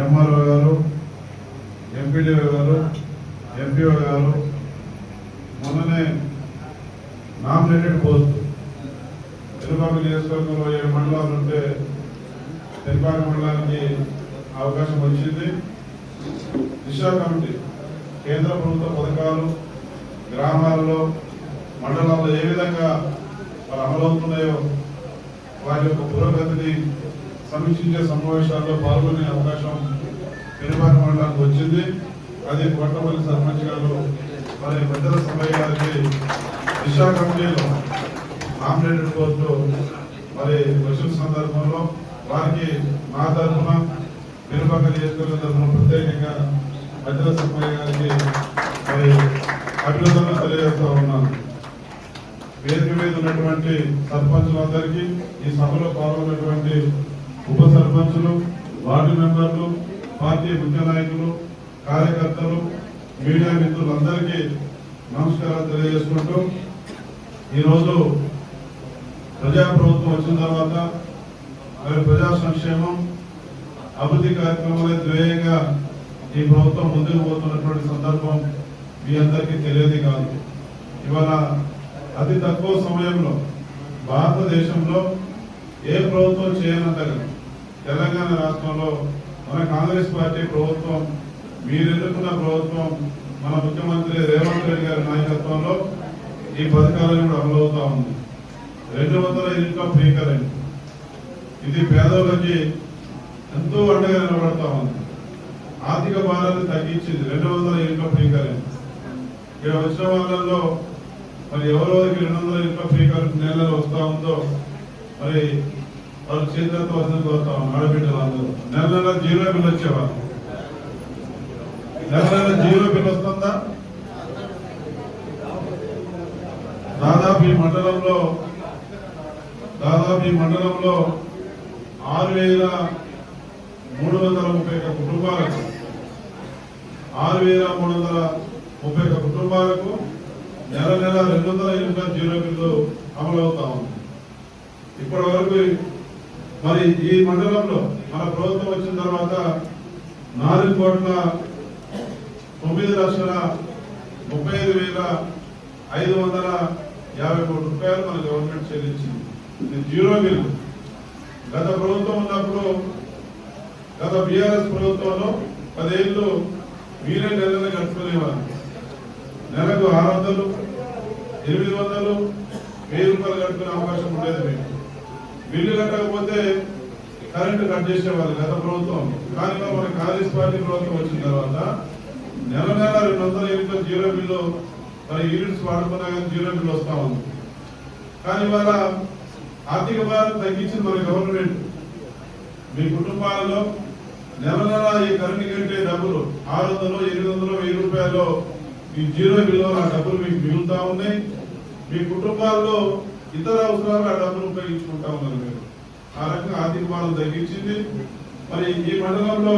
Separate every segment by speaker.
Speaker 1: MRO గారు, MPDO గారు, MPO గారు మొన్ననే నామినేటెడ్ పోస్ట్ పెనుపాక నియోజకవర్గంలో 7 మండలాలు ఉంటే పెనుపాక మండలానికి అవకాశం వచ్చింది. దిశా కమిటీ కేంద్ర ప్రభుత్వ పథకాలు గ్రామాల్లో మండలాల్లో ఏ విధంగా అమలవుతున్నాయో వారి యొక్క పురోగతిని సమీక్షించే సమావేశాల్లో పాల్గొనే అవకాశం పెనుపాక మండలానికి వచ్చింది. అది కొట్టపల్లి సర్పంచ్ గారు మరి పెద్దల సభ్య గారికి దిశా కమిటీలో నామినేటెడ్ పోస్టు మరి వచ్చిన సందర్భంలో వారికి మా తరఫున పెనుపాక నియోజకవర్గం తరఫున ప్రత్యేకంగా పెద్దల సభ్య గారికి మరి అభినందనలు తెలియజేస్తా ఉన్నాను. వేదిక మీద ఉన్నటువంటి సర్పంచులందరికీ, ఈ సభలో పాల్గొన్నటువంటి ఉప సర్పంచులు, వార్డు మెంబర్లు, పార్టీ ముఖ్య నాయకులు, కార్యకర్తలు, మీడియా మిత్రులందరికీ నమస్కారాలు తెలియజేసుకుంటూ ఈరోజు ప్రజాప్రభుత్వం వచ్చిన తర్వాత మరి ప్రజా సంక్షేమం అభివృద్ధి కార్యక్రమాలే ధ్యేయంగా ఈ ప్రభుత్వం ముందుకు పోతున్నటువంటి సందర్భం మీ అందరికీ తెలియదు కాదు. ఇవాళ అతి తక్కువ సమయంలో భారతదేశంలో ఏ ప్రభుత్వం చేయనంతగా తెలంగాణ రాష్ట్రంలో మన కాంగ్రెస్ పార్టీ ప్రభుత్వం, మీరు ఎన్నుకున్న ప్రభుత్వం, మన ముఖ్యమంత్రి రేవంత్ రెడ్డి గారి నాయకత్వంలో ఈ పథకాలను కూడా అమలవుతా ఉంది. 200 యూనిట్ల ఫ్రీ కరెంట్, ఇది పేదోళ్ళకి ఎంతో అండగా నిలబడతా ఉంది. ఆర్థిక భారాన్ని తగ్గించింది 200 యూనిట్ల ఫ్రీ కరెంట్. ఇక్కడ వచ్చిన వాళ్ళలో మరి ఎవరెవరికి 200 యూనిట్ల ఫ్రీ కరెంట్ నెలలో వస్తూ ఉందో మరి వాళ్ళు చేతులతో వసతి కోరుతా ఉన్నాం. ఆడబిడ్డలందరూ నెల జీరో బిల్ వచ్చేవాళ్ళు, నెల జీరో బిల్ వస్తుందా? దాదాపు ఈ మండలంలో 6,331 కుటుంబాలకు 6,331 కుటుంబాలకు నెల 200 యూనిట్ల జీరో బిల్లు అమలవుతా ఉంది. ఇప్పటి వరకు మరి ఈ మండలంలో మన ప్రభుత్వం వచ్చిన తర్వాత 4,35,550 రూపాయలు మన గవర్నమెంట్ చెల్లించింది. ఇది జీరో బిల్లు. గత ప్రభుత్వం ఉన్నప్పుడు, గత బీఆర్ఎస్ ప్రభుత్వంలో 10 ఏళ్ళు మీరే నెలలు కట్టుకునేవారు. నెలకు 600, 800, 1000 రూపాయలు కట్టుకునే అవకాశం ఉండేది. మీకు బిల్లు కట్టకపోతే కరెంటు కట్ చేసేవాళ్ళు గత ప్రభుత్వం. కానీ మన కాంగ్రెస్ పార్టీ ప్రభుత్వం వచ్చిన తర్వాత నెల 200 యూనిట్ల జీరో బిల్లు, మరి యూనిట్స్ వాడుకున్నా కానీ జీరో బిల్లు వస్తా ఉంది. కానీ ఇవాళ ఆర్థిక భారం తగ్గించింది మన గవర్నమెంట్. మీ కుటుంబాలలో నెల ఈ కరెంటు కంటే డబ్బులు 600, 800, 1000 రూపాయలు ఈ జీరో బిల్లు ఆ డబ్బులు మీకు మిగులుతా ఉన్నాయి. మీ కుటుంబాల్లో ఇతర అవసరాలు ఆ డబ్బులు ఉపయోగించుకుంటా ఉన్నారు మీరు. ఆ రకంగా ఆర్థిక భారం తగ్గించింది. మరి ఈ మండలంలో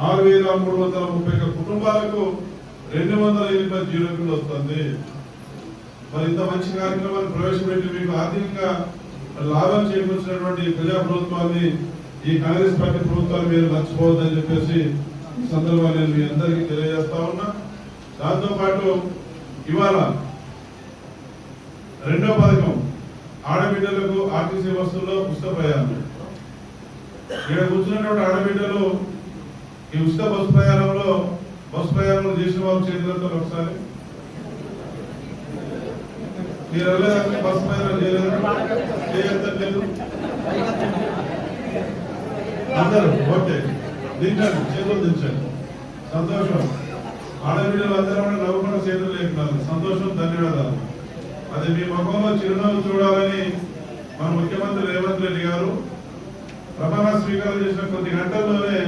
Speaker 1: 6,331 కుటుంబాలకు 200 యూనిట్ల జీరో బిల్లు వస్తుంది. మరి ఇంత మంచి కార్యక్రమాన్ని ప్రవేశపెట్టి మీకు ఆర్థికంగా లాభం చేకూర్చినటువంటి ప్రజా ప్రభుత్వాన్ని, ఈ కాంగ్రెస్ పార్టీ ప్రభుత్వాన్ని మీరు మర్చిపోవద్దని చెప్పేసి ఈ సందర్భాన్ని నేను మీ అందరికీ తెలియజేస్తా ఉన్నా. దాంతో పాటు ఇవాళ రెండో పథకం ఆడబిడ్డలకు ఆర్టీసీ బస్సుల్లో ఉచిత ప్రయాణం. ఇక్కడ కూర్చున్నటువంటి ఆడబిడ్డలు ఈ ఉచిత బస్సు ప్రయాణంలో చేసిన వాళ్ళ చేతులతో ఒకసారి మీరు వెళ్ళేదాన్ని బస్సు ప్రయాణం చేయలేదు అందరూ ఓకే, దించండి, చేతులు దించండి. సంతోషం. ఆడబిడ్డలు అందరూ నవ్వుకున్న చేతులు లేకున్నారు. సంతోషం, ధన్యవాదాలు. అది మీ ముఖంలో చిరునవ్వు చూడాలని మన ముఖ్యమంత్రి రేవంత్ రెడ్డి గారు ప్రమాణ స్వీకారం చేసిన కొద్ది గంటల్లోనే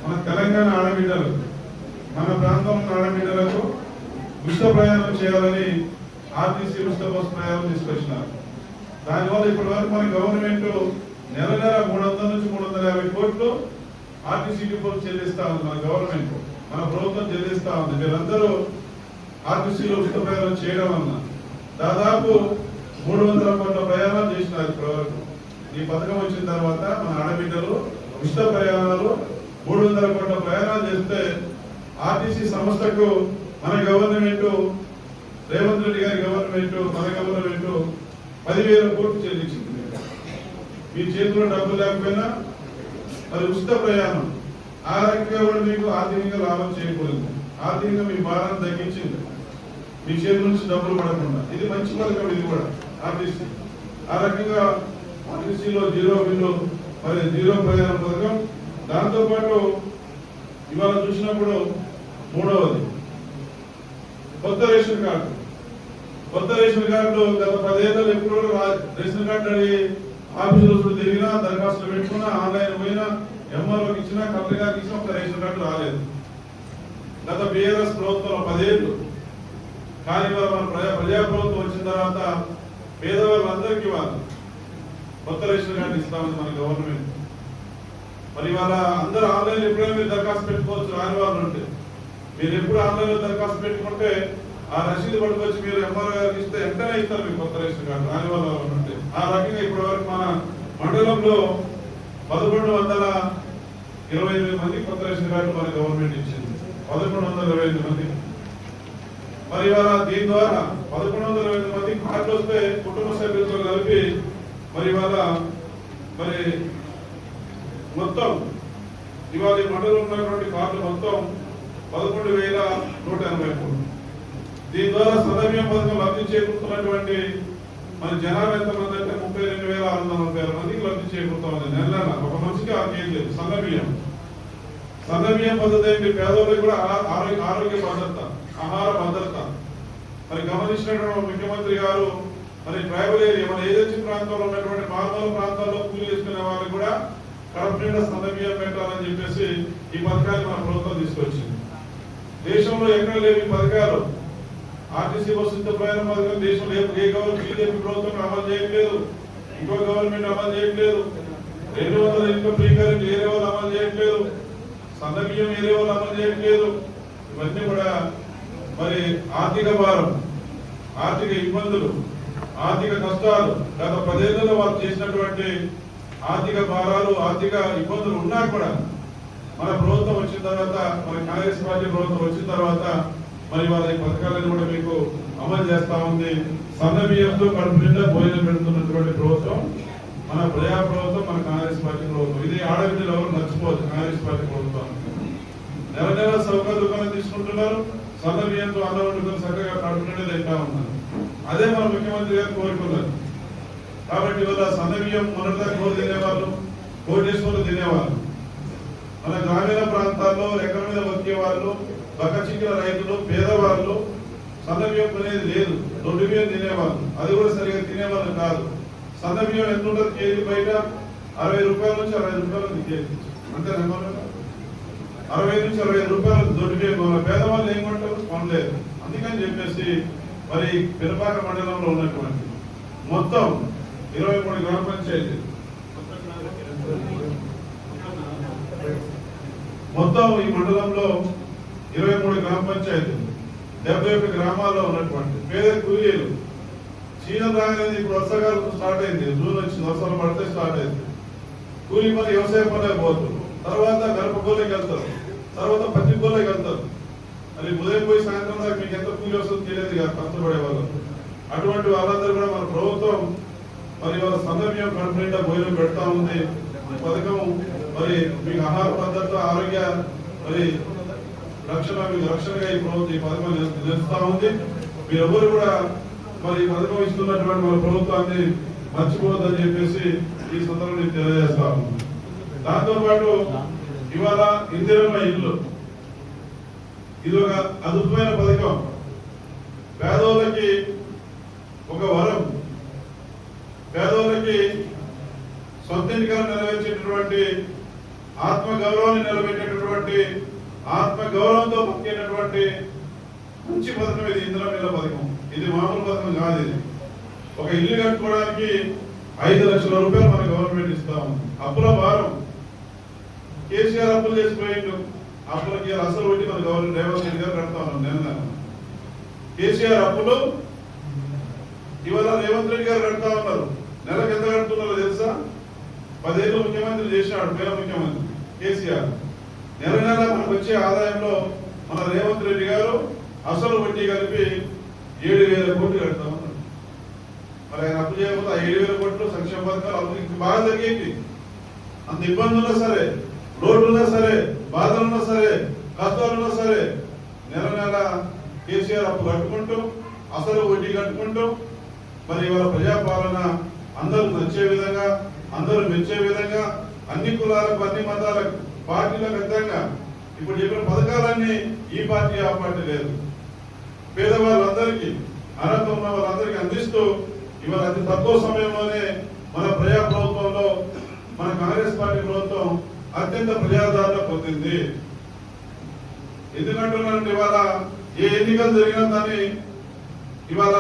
Speaker 1: మన తెలంగాణ ఆడబిడ్డలు, మన ప్రాంతంలో ఆడబిడ్డలకు ఉచిత ప్రయాణం చేయాలని ఆర్టీసీ ఉచిత బస్సు ప్రయాణం తీసుకొచ్చినారు. దానివల్ల ఇప్పటి వరకు మన గవర్నమెంట్ నెల 300 నుంచి 350 కోట్లు ఆర్టీసీకి చెల్లిస్తా ఉంది. మన గవర్నమెంట్, మన ప్రభుత్వం చెల్లిస్తా ఉంది. మీరందరూ ఆర్టీసీలో ఉచిత ప్రయాణం చేయడం వలన దాదాపు 300 కోట్ల ప్రయాణాలు చేసినారు ఇప్పటివరకు. ఈ పథకం వచ్చిన తర్వాత మన ఆడబిడ్డలు ఉచిత ప్రయాణాలు 300 ఆర్టీసీ సంస్థకు మన గవర్నమెంట్, రేవంత్ రెడ్డి గారి గవర్నమెంట్, మన గవర్నమెంట్ 10,000 కోట్లు చెల్లించింది. మీ చేతిలో డబ్బులు లేకపోయినా మరి ఉచిత ప్రయాణం ఆ రకంగా కూడా మీకు ఆర్థికంగా లాభం చేయకూడదు. ఆర్థికంగా మీ భారాన్ని తగ్గించింది, మీ చేతి నుంచి డబ్బులు పడకుండా. ఇది మంచి పథకం. ఇది కూడా ఆర్టీసీ ఆ రకంగా ఆర్టీసీలో 0 బిల్లు మరి 0 ప్రయాణ పథకం. దాంతోపాటు ఇవాళ చూసినప్పుడు మూడవది కొత్త రేషన్ కార్డు. కొత్త రేషన్ కార్డు గత 10 ఏళ్ళు ఎప్పుడు రేషన్ కార్డు అడిగి ఆఫీసులో తిరిగినా, దరఖాస్తులు పెట్టుకున్నా, ఆన్లైన్ పోయినా, ఎంఆర్ఓకి ఇచ్చినా, కలెక్టర్ గారికి ఇచ్చినా ఒక రేషన్ కార్డు రాలేదు. గత బీఆర్ఎస్ ప్రభుత్వంలో 10 ఏళ్ళు. కానీ మన ప్రజాప్రభుత్వం వచ్చిన తర్వాత పేదవాళ్ళందరికీ వాళ్ళు కొత్త రేషన్ కార్డు ఇస్తామని మన గవర్నమెంట్. మరి ఇవాళ అందరూ ఆన్లైన్ ఎప్పుడైనా మీరు దరఖాస్తు పెట్టుకోవచ్చు. రాని వాళ్ళు ఉంటే మీరు ఎప్పుడు ఆన్లైన్లో దరఖాస్తు పెట్టుకుంటే ఆ రసీదు పట్టుకొచ్చి మీరు ఎంఆర్ఓ గారికి ఇస్తే వెంటనే ఇస్తారు మీకు కొత్త రేషన్ కార్డు. రాని వాళ్ళు ఉంటే ఆ రకంగా ఇప్పటి వరకు మన మండలంలో 1128 మంది కొత్త రేషన్ కార్డు మన గవర్నమెంట్ ఇచ్చింది. 1128 మంది. మరి ఇవాళ దీని ద్వారా 1128 మంది కార్డులు వస్తే కుటుంబ సభ్యులతో కలిపి మరి ఇవాళ మరి మొత్తం ఇవాళ మండలంలో ఉన్నటువంటి కార్డులు మొత్తం 11,183. దీని ద్వారా సదవ్యం పథకం లబ్ధి చేకూరుతున్నటువంటి మన జనాభా ఎంతమంది అంటే 32,646 మందికి లబ్ధి చేకూరుతామని. నెల ఒక మనిషికి 6 కేజీలు సన్నబియ్యం. సన్నబియ్యం పద్ధతి ఏంటి? పేదవాళ్ళకి కూడా ఆరోగ్య భద్రత, ఆహార భద్రత. మరి గమనించినటువంటి ముఖ్యమంత్రి గారు మరి ట్రైబల్ ఏరియా, మన ఏజెన్సీ ప్రాంతంలో ఉన్నటువంటి మారుమూల ప్రాంతాల్లో కూలి చేసుకునే వాళ్ళకి కూడా కడుపు నిండా సన్నబియ్యం పెట్టాలని చెప్పేసి ఈ పథకాన్ని మన ప్రభుత్వం తీసుకొచ్చింది. దేశంలో ఎక్కడ లేవు ఈ పథకాలు. ఆర్టీసీ బస్సు ప్రయాణ పథకం దేశంలో ఏ గవర్నమెంట్, బీజేపీ ప్రభుత్వం అమలు చేయట్లేదు, ఇంకో గవర్నమెంట్ అమలు చేయట్లేదు. 200 ఇన్కమ్ ఫ్రీ కరెంట్ ఏరే వాళ్ళు అమలు చేయట్లేదు, సన్నబియ్యం ఏరే వాళ్ళు అమలు చేయట్లేదు. ఇవన్నీ కూడా మరి ఆర్థిక భారం, ఆర్థిక ఇబ్బందులు, ఆర్థిక కష్టాలు గత 10 ఏళ్లలో వాళ్ళు చేసినటువంటి ఆర్థిక భారాలు, ఆర్థిక ఇబ్బందులు ఉన్నా కూడా మన ప్రభుత్వం వచ్చిన తర్వాత, మన కాంగ్రెస్ పార్టీ ప్రభుత్వం వచ్చిన తర్వాత మరి వాళ్ళ ఈ పథకాలను కూడా మీకు అమలు చేస్తా ఉంది. సన్నబియ్యంతో కడుపు నిండా భోజనం పెడుతున్నటువంటి ప్రభుత్వం మన ప్రజా ప్రభుత్వం, మన కాంగ్రెస్ పార్టీ ప్రభుత్వం. ఇది ఆడబిడ్డలు ఎవరు మర్చిపోవచ్చు. కాంగ్రెస్ పార్టీ ప్రభుత్వం నెల నెల సౌకర్య దుకాణం తీసుకుంటున్నారు, సన్నబియ్యంతో అన్నం వండుకొని చక్కగా కడుపు నిండా తింటా ఉన్నారు. అదే మన ముఖ్యమంత్రి గారు కోరుకున్నారు. కాబట్టి ఇవాళ సన్నబియ్యం మొదటిదా కోరు తినేవాళ్ళు, కోటేశ్వర్లు తినేవాళ్ళు. మన గ్రామీణ ప్రాంతాల్లో రెక్కల మీద బతికే వాళ్ళు, బక్కచిక్కిన రైతులు, పేదవాళ్ళు సన్నబియ్యం అనేది లేదు. దొడ్డు బియ్యం తినేవాళ్ళు, అది కూడా సరిగా తినేవాళ్ళు కాదు. సన్నబియ్యం ఎంత ఉంటుంది కేజీ? బయట 60 రూపాయల నుంచి 65 రూపాయలు కేజీ. అంతే 60 నుంచి 65 రూపాయలు దొడ్డు బియ్యం. పేదవాళ్ళు ఏం కొంటారు? కొనలేదు. అందుకని చెప్పేసి మరి పెనుపాక మండలంలో ఉన్నటువంటి మొత్తం 23 గ్రామ పంచాయతీ, మొత్తం ఈ మండలంలో 23 గ్రామ పంచాయతీలు, 71 గ్రామాల్లో ఉన్నటువంటి పేద కూలీలు. సీజన్ రాగానే ఇప్పుడు వర్షాకాలం స్టార్ట్ అయింది, జూన్ వచ్చి వర్షాలు పడితే స్టార్ట్ అయింది. కూలీ పని, వ్యవసాయ పని పోతారు, తర్వాత గడప గోళ్ళకి వెళ్తారు, తర్వాత పచ్చి గోళ్ళకి వెళ్తారు. మరి ఉదయం పోయి సాయంత్రం దాకా మీకు ఎంత కూలీ వస్తుంది తెలియదు కదా కష్టపడే వాళ్ళు. అటువంటి వాళ్ళందరూ కూడా మన ప్రభుత్వం మరి వాళ్ళ సన్నబియ్యం కడుపు నిండా భోజనం పెడతా ఉంది. పథకం మరి మీకు ఆహార భద్రత, ఆరోగ్య మరి రక్షణగా ఈ ప్రభుత్వం ఈ పథకం నిలుస్తా ఉంది. మీరెవరు కూడా మరి ఈ పథకం ఇస్తున్నటువంటి మన ప్రభుత్వాన్ని మర్చిపోవద్దని చెప్పేసి ఈ సందర్భంగా తెలియజేస్తా ఉంది. దాంతోపాటు ఇవాళ ఇందిరమ్మ ఇల్లు, ఇది ఒక అద్భుతమైన పథకం. పేదోళ్ళకి ఒక వరం, పేదోళ్ళకి సొంత ఎన్నికలను నెరవేర్చేటటువంటి, ఆత్మ గౌరవాన్ని నిలబెట్టేటటువంటి, ఆత్మ గౌరవంతో బతికేటటువంటి మంచి పథకం ఇది ఇందిరమ్మ ఇళ్ళ పథకం. ఇది మామూలు పథకం కాదు. ఇది ఒక ఇల్లు కట్టుకోవడానికి 5 లక్షల రూపాయలు మన గవర్నమెంట్ ఇస్తాము. అప్పుల భారం, కేసీఆర్ అప్పులు చేసిపోయిండు, అప్పులకి అసలు ఒకటి మన గవర్నమెంట్ రేవంత్ రెడ్డి గారు కడతా ఉన్నాం. నెల కేసీఆర్ అప్పులు ఇవాళ రేవంత్ రెడ్డి గారు కడతా ఉన్నారు. నెలకు ఎంత కడుతున్నారో తెలుసా? 10 ఏళ్ళు ముఖ్యమంత్రి చేసినాడు పేద ముఖ్యమంత్రి కేసీఆర్. నెల నెల మనకు వచ్చే ఆదాయంలో మన రేవంత్ రెడ్డి గారు అసలు వడ్డీ కలిపి 7,000 కోట్లు కడతామన్నారు. మరి ఆయన అప్పు చేయకపోతే 7,000 కోట్లు సంక్షేమ పథకాలు అభివృద్ధికి బాగా జరిగేది. అంత ఇబ్బంది ఉన్నా సరే, లోటున్నా సరే, బాధలున్నా సరే, కష్టాలున్నా సరే నెల నెల కేసీఆర్ అప్పు కట్టుకుంటూ అసలు వడ్డీ కట్టుకుంటూ మరి ఇవాళ ప్రజాపాలన అందరూ నచ్చే విధంగా, అందరూ మెచ్చే విధంగా, అన్ని కులాలకు, అన్ని మతాలకు, పార్టీలకు అతీతంగా ఇప్పుడు చెప్పిన పథకాలన్నీ ఈ పార్టీ ఆ పార్టీ లేదు, పేదవాళ్ళందరికీ, అర్హత ఉన్న వాళ్ళందరికీ అందిస్తూ ఇవాళ అతి తక్కువ సమయంలోనే మన ప్రజా ప్రభుత్వంలో మన కాంగ్రెస్ పార్టీ ప్రభుత్వం అత్యంత ప్రజాదరణ పొందింది. ఎందుకంటున్నానంటే ఇవాళ ఏ ఎన్నికలు జరిగినా దాన్ని ఇవాళ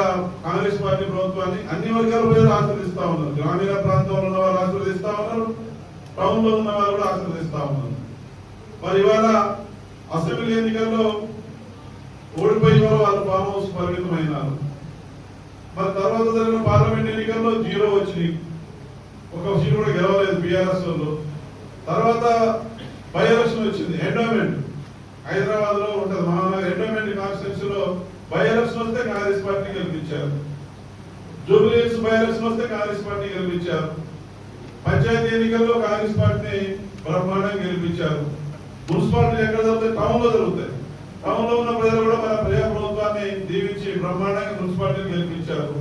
Speaker 1: కాంగ్రెస్ పార్టీ ప్రభుత్వాన్ని అన్ని వర్గాల ప్రజలు ఆశీర్దిస్తా ఉన్నారు. గ్రామీణ ప్రాంతంలో ఉన్న వాళ్ళు ఆశీర్దిస్తా ఉన్నారు, టౌన్ లో ఉన్న వాళ్ళు కూడా ఆశీర్దిస్తా ఉన్నారు. మరి ఇవాళ అసెంబ్లీ ఎన్నికల్లో ఓడిపోయిన వాళ్ళు ఫామ్ హౌస్ పరిమితమైనారు. మరి తర్వాత జరిగిన పార్లమెంట్ ఎన్నికల్లో 0 వచ్చినాయి, ఒక సీట్ కూడా గెలవలేదు బీఆర్ఎస్ వాళ్ళు. తర్వాత బై ఎలక్షన్ వచ్చింది, ఎండోమెంట్ హైదరాబాద్ లో ఉంటుంది మహానగర్ ఎండోమెంట్ కాన్స్టిట్యూన్సీ లో బై ఎలక్షన్ వస్తే కాంగ్రెస్ పార్టీ గెలిపించారు. జూబ్లీ హిల్స్ బై ఎలక్షన్ వస్తే కాంగ్రెస్ పార్టీ గెలిపించారు. పంచాయతీ ఎన్నికల్లో కాంగ్రెస్ పార్టీని బ్రహ్మాండంగా గెలిపించారు. మున్సిపాలిటీ ఎక్కడ జరుగుతాయి? టౌన్ లో జరుగుతాయి. టౌన్ లో ఉన్న ప్రజలు కూడా మన ప్రజా ప్రభుత్వాన్ని దీవించి బ్రహ్మాండంగా మున్సిపాలిటీని గెలిపించారు.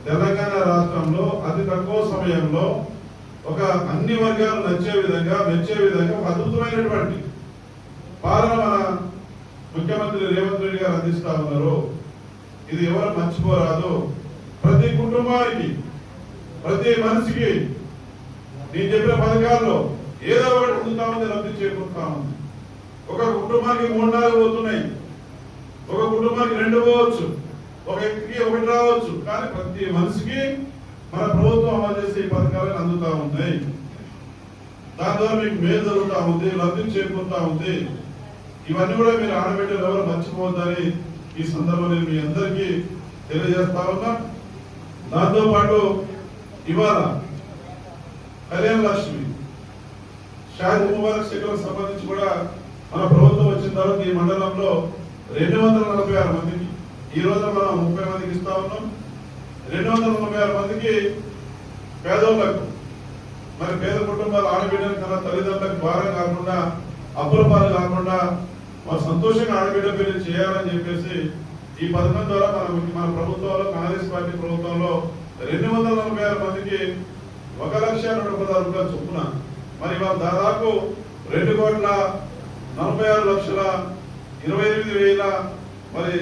Speaker 1: తెలంగాణ రాష్ట్రంలో అతి తక్కువ సమయంలో ఒక అన్ని వర్గాలు నచ్చే విధంగా, మెచ్చే విధంగా ఒక అద్భుతమైనటువంటి పాలన మన ముఖ్యమంత్రి రేవంత్ రెడ్డి గారు అందిస్తా ఉన్నారు. ఇది ఎవరు మర్చిపోరాదు. ప్రతి కుటుంబానికి, ప్రతి మనిషికి నేను చెప్పిన పథకాల్లో ఏదో ఒకటి పొందుతా ఉంది, లబ్ధి చేకూరుతా ఉంది. ఒక కుటుంబానికి 3-4 పోతున్నాయి, ఒక కుటుంబానికి 2 పోవచ్చు, ఒక వ్యక్తికి 1 రావచ్చు. కానీ ప్రతి మనిషికి మన ప్రభుత్వం అమలు చేసే ఈ పథకాలను అందుతా ఉన్నాయి. దాని ద్వారా మీకు మేలు జరుగుతూ ఉంది, లబ్ధి చేకూరుతా ఉంది. ఇవన్నీ కూడా మీరు ఆడబిడ్డలు ఎవరు మర్చిపోవద్దని ఈ సందర్భంలో మీ అందరికీ తెలియజేస్తా ఉన్నా. దాంతో పాటు ఇవాళ కళ్యాణ లక్ష్మి షాది ముబారక్ శిఖరం సంబంధించి కూడా మన ప్రభుత్వం వచ్చిన తర్వాత ఈ మండలంలో 246 మందికి, ఈ రోజు మనం 30 మందికి ఇస్తా ఉన్నాం. 246 మందికి పేదోళ్లకు, మరి పేద కుటుంబాల ఆడబిడ్డల కన్నా తల్లిదండ్రులకు భారం కాకుండా, అప్పుల పాలు కాకుండా వారు సంతోషంగా ఆడబిడ్డ పెళ్లి చేయాలని చెప్పేసి ఈ పథకం ద్వారా మన ప్రభుత్వంలో, కాంగ్రెస్ పార్టీ ప్రభుత్వంలో 246 మందికి 1,02,16,000 చొప్పున మరి ఇవాళ దాదాపు 2,46,28,530 మరి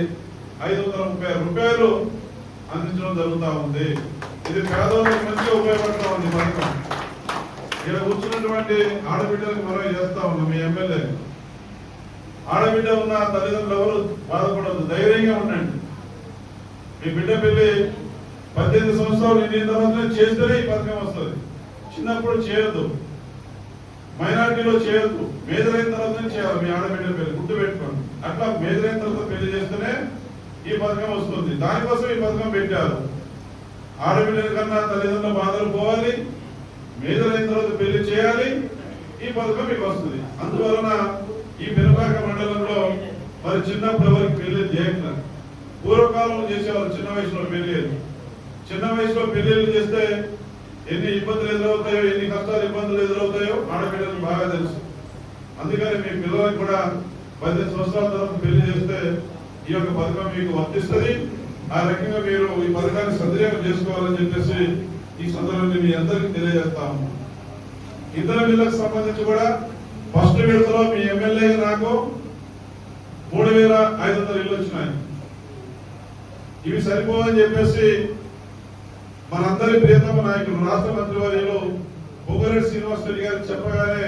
Speaker 1: 530 రూపాయలు అందించడం జరుగుతూ ఉంది. ఇది పేదవాళ్ళకి మంచిగా ఉపయోగపడతా ఉంది పథకం. ఇక్కడ కూర్చున్నటువంటి ఆడబిడ్డలకు మనం చేస్తా ఉన్నాం. మీ ఎమ్మెల్యే ఆడబిడ్డ ఉన్న తల్లిదండ్రులు ఎవరు బాధపడద్దు, ధైర్యంగా ఉండండి. మీ బిడ్డ పెళ్లి 18 సంవత్సరాలు నిండిన తర్వాత చేస్తేనే ఈ పథకం వస్తుంది. చిన్నప్పుడు చేయొద్దు, మైనార్టీలో చేయొద్దు, మేజర్ అయిన తర్వాతనే చేయాలి. మీ ఆడబిడ్డ పెళ్లి గుర్తు పెట్టుకోండి. అట్లా మేజర్ అయిన తర్వాత పెళ్లి చేస్తేనే ఈ పథకం వస్తుంది. దానికోసం ఈ పథకం పెట్టారు. ఆడబిడ్డల కన్నా తల్లిదండ్రుల బాధలు పోవాలి, మేజర్ అయిన తర్వాత పెళ్లి చేయాలి, ఈ పథకం మీకు వస్తుంది. అందువలన ఈ పెనుపాక మండలంలో మరి చిన్నప్పుడు ఎవరికి పెళ్లి చేయట్లేదు. పూర్వకాలంలో చేసేవాళ్ళు చిన్న వయసులో పెళ్లి. చిన్న వయసులో పెళ్లిళ్ళు చేస్తే ఎన్ని ఇబ్బందులు ఎదురవుతాయో, ఎన్ని కష్టాలు ఇబ్బందులు ఎదురవుతాయో ఆడబిడ్డలకు బాగా తెలుసు. అందుకని మీ పిల్లలకు కూడా 18 సంవత్సరాల తర్వాత పెళ్లి చేస్తే ఈ యొక్క పథకం మీకు వర్తిస్తుంది. ఆ రకంగా మీరు ఈ పథకాన్ని సద్వినియోగం చేసుకోవాలని చెప్పేసి ఈ సందర్భంగా మీ అందరికీ తెలియజేస్తాము. ఇతర బిల్లులకు సంబంధించి కూడా ఫస్ట్ విడతలో మీ ఎమ్మెల్యే నాకు 3,500 ఇళ్ళు వచ్చినాయి. ఇవి సరిపోవని చెప్పేసి మనందరి ప్రియతమ నాయకులు రాష్ట్ర మంత్రివర్యులు పొంగులేటి శ్రీనివాస్ రెడ్డి గారు చెప్పగానే,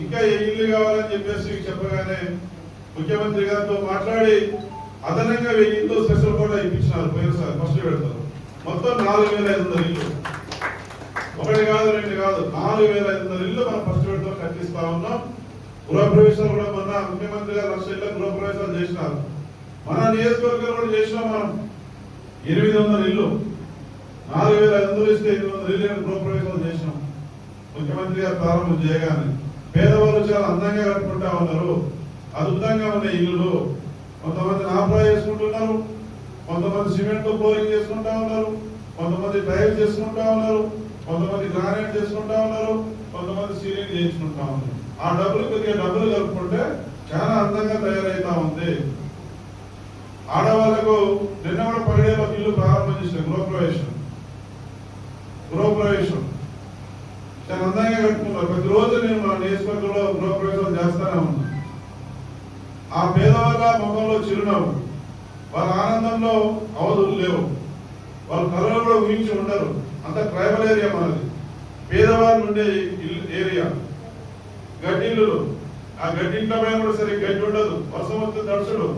Speaker 1: ఇంకా ఏ ఇల్లు కావాలని చెప్పేసి చెప్పగానే ముఖ్యమంత్రి గారితో మాట్లాడి అదనంగా 1000 ఇల్లు స్పెషల్ కూడా ఇప్పించినారు. పోయినసారి ఫస్ట్ విడతలో మొత్తం 4,500 ఇల్లు, 1 కాదు 2 కాదు 4,500 ఇల్లు మనం ఫస్ట్ విడతలో కట్టిస్తా ఉన్నాం. గృహప్రవేశాలు కూడా మొన్న ముఖ్యమంత్రి గారు 1,00,000 ఇళ్ళ గృహప్రవేశాలు చేసినారు. మన నియోజకవర్గాలు కూడా చేసినాం. మనం 800 ఇల్లు, 4,500 ఇస్తే 800 ఇల్లు గృహప్రవేశాలు చేసినాం. ముఖ్యమంత్రి గారు ప్రారంభం చేయగానే పేదవాళ్ళు చాలా అందంగా కట్టుకుంటా ఉన్నారు. అద్భుతంగా ఉన్న ఇల్లులు. కొంతమంది నాప్రా చేసుకుంటున్నారు, కొంతమంది సిమెంట్ ఫ్లోరింగ్ చేసుకుంటా ఉన్నారు, కొంతమంది టైల్ చేసుకుంటా ఉన్నారు, కొంతమంది గ్రానైట్ చేసుకుంటా ఉన్నారు, కొంతమంది సీలింగ్ చేసుకుంటా ఉన్నారు. ఆ డబ్బులు కొద్దిగా డబ్బులు కలుపుకుంటే చాలా అందంగా తయారైతా ఉంది. ఆడవాళ్లకు నిన్న కూడా పదిహేను ఇల్లు ప్రారంభం చేసిన గృహప్రవేశం చాలా అందంగా కట్టుకున్నారు. ప్రతిరోజు నేను మా నియోజకవర్గంలో గృహప్రవేశం చేస్తానే ఉన్నాను. ఆ పేదవాళ్ళ ముఖంలో చిరునవ్వు, వాళ్ళ ఆనందంలో అవధులు లేవు, వాళ్ళ కళలు కూడా ఊహించి ఉండరు. అంత ట్రైబల్ ఏరియా మనది, పేదవాళ్ళు ఉండే ఏరియా, గడ్డిల్లు. ఆ గడ్డింట్ల పైన కూడా సరే గడ్డి ఉండదు, వర్షం వస్తే తడుచుడు,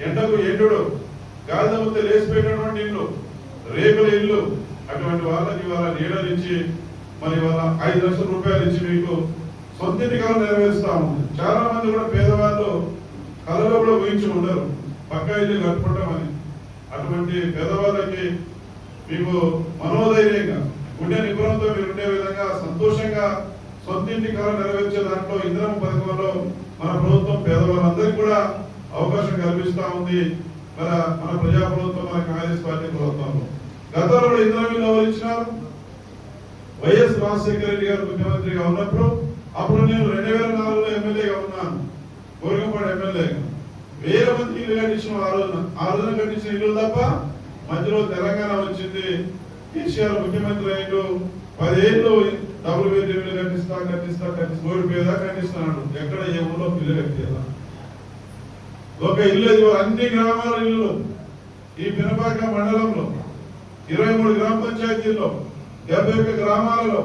Speaker 1: ఎండకు ఎండుడు, గాలి వస్తే లేచిపోయేటటువంటి ఇల్లు, రేకుల ఇల్లు. అటువంటి వాళ్ళకి వాళ్ళ నీడలిచ్చి మరి వాళ్ళ 5 లక్షల రూపాయలు ఇచ్చి మీకు సొంత కళ నెరవేరుస్తా ఉంది. చాలా మంది కూడా పేదవాళ్ళు కళలో కూడా ఊహించి ఉండరు పక్కా ఇల్లు కట్టుకుంటామని. అటువంటి పేదవాళ్ళకి మీకు మనోధైర్యంగా గుండె నిపుణంతో మీరు ఉండే విధంగా సంతోషంగా సొంత ఇంటి కళ నెరవేర్చే దాంట్లో ఇందిరమ్మ పథకంలో మన ప్రభుత్వం పేదవాళ్ళందరికీ కూడా అవకాశం కల్పిస్తా ఉంది. మన ప్రజా ప్రభుత్వం, మన కాంగ్రెస్ పార్టీ ప్రభుత్వంలో గతంలో కూడా ఇందిరమ్మ ఎవరు ఇచ్చినారు? వైఎస్ రాజశేఖర రెడ్డి గారు ముఖ్యమంత్రిగా ఉన్నప్పుడు, అప్పుడు నేను 2004లో ఎమ్మెల్యేగా ఉన్నాను, కోరికపాడు ఎమ్మెల్యేగా. 1000 మందికి ఇల్లు కట్టించిన ఆ రోజున కట్టించిన ఇల్లు తప్ప మధ్యలో తెలంగాణ వచ్చింది, కేసీఆర్ ముఖ్యమంత్రి అయ్యిండు, 10 ఏళ్ళు డబుల్ బెడ్రూమ్లు కట్టిస్తా ఓడిపోయేదా కట్టిస్తున్నాడు. ఎక్కడ ఏ ఊళ్ళో ఇల్లు కట్టేదా? ఒక ఇల్లు అన్ని గ్రామాల ఇల్లు ఈ పినపాక మండలంలో 23 గ్రామ పంచాయతీల్లో 71 గ్రామాలలో